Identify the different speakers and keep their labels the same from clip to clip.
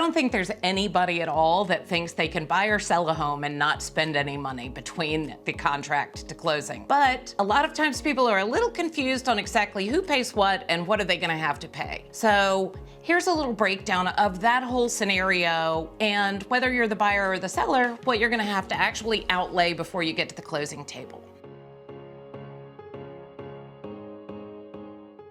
Speaker 1: don't think there's anybody at all that thinks they can buy or sell a home and not spend any money between the contract to closing. But a lot of times people are a little confused on exactly who pays what and what are they gonna have to pay. So here's a little breakdown of that whole scenario and whether you're the buyer or the seller, what you're gonna have to actually outlay before you get to the closing table.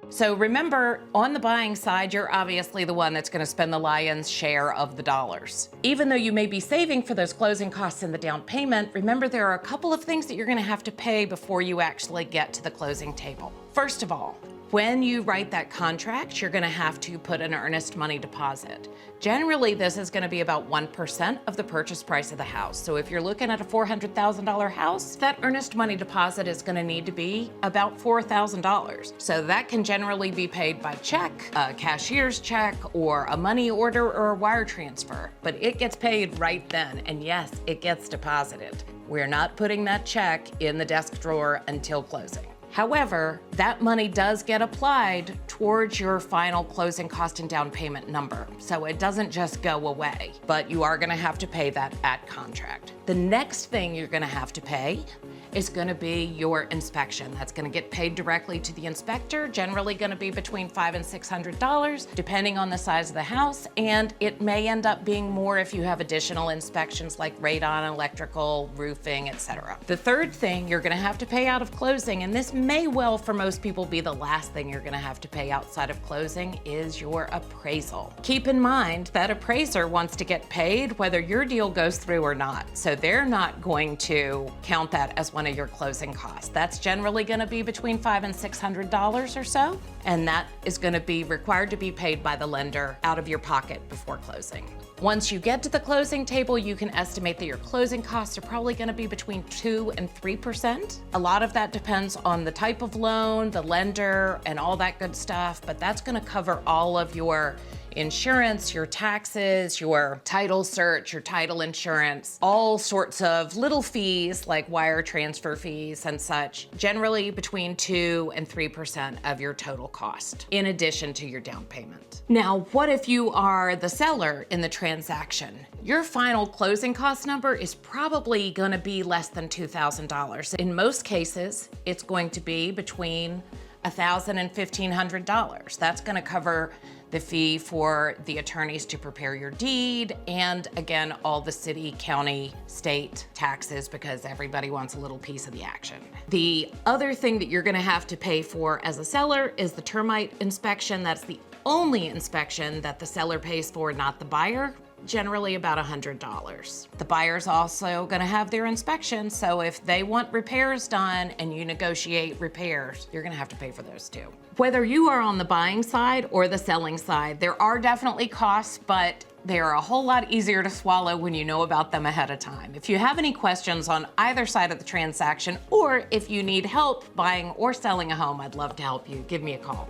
Speaker 1: So remember, on the buying side, you're obviously the one that's gonna spend the lion's share of the dollars. Even though you may be saving for those closing costs and the down payment, remember there are a couple of things that you're gonna have to pay before you actually get to the closing table. First of all, when you write that contract, you're gonna have to put an earnest money deposit. Generally, this is gonna be about 1% of the purchase price of the house. So if you're looking at a $400,000 house, that earnest money deposit is gonna need to be about $4,000. So that can generally be paid by check, a cashier's check, or a money order or a wire transfer. But it gets paid right then, and yes, it gets deposited. We're not putting that check in the desk drawer until closing. However, that money does get applied towards your final closing cost and down payment number. So it doesn't just go away, but you are gonna have to pay that at contract. The next thing you're gonna have to pay is gonna be your inspection. That's gonna get paid directly to the inspector, generally gonna be between $500 and $600, depending on the size of the house, and it may end up being more if you have additional inspections like radon, electrical, roofing, etc. The third thing you're gonna have to pay out of closing, and this may well for most people be the last thing you're gonna have to pay outside of closing, is your appraisal. Keep in mind that appraiser wants to get paid whether your deal goes through or not, so they're not going to count that as one of your closing costs. That's generally gonna be between $500 and $600 or so, and that is gonna be required to be paid by the lender out of your pocket before closing. Once you get to the closing table, you can estimate that your closing costs are probably gonna be between 2% and 3%. A lot of that depends on the type of loan, the lender, and all that good stuff, but that's gonna cover all of your insurance, your taxes, your title search, your title insurance, all sorts of little fees like wire transfer fees and such, generally between 2% and 3% of your total cost, in addition to your down payment. Now, what if you are the seller in the transaction? Your final closing cost number is probably gonna be less than $2,000. In most cases, it's going to be between $1,000 and $1,500. That's gonna cover the fee for the attorneys to prepare your deed, and again, all the city, county, state taxes, because everybody wants a little piece of the action. The other thing that you're gonna have to pay for as a seller is the termite inspection. That's the only inspection that the seller pays for, not the buyer. Generally about $100. The buyer's also gonna have their inspection, so if they want repairs done and you negotiate repairs, you're gonna have to pay for those too. Whether you are on the buying side or the selling side, there are definitely costs, but they are a whole lot easier to swallow when you know about them ahead of time. If you have any questions on either side of the transaction, or if you need help buying or selling a home, I'd love to help you. Give me a call.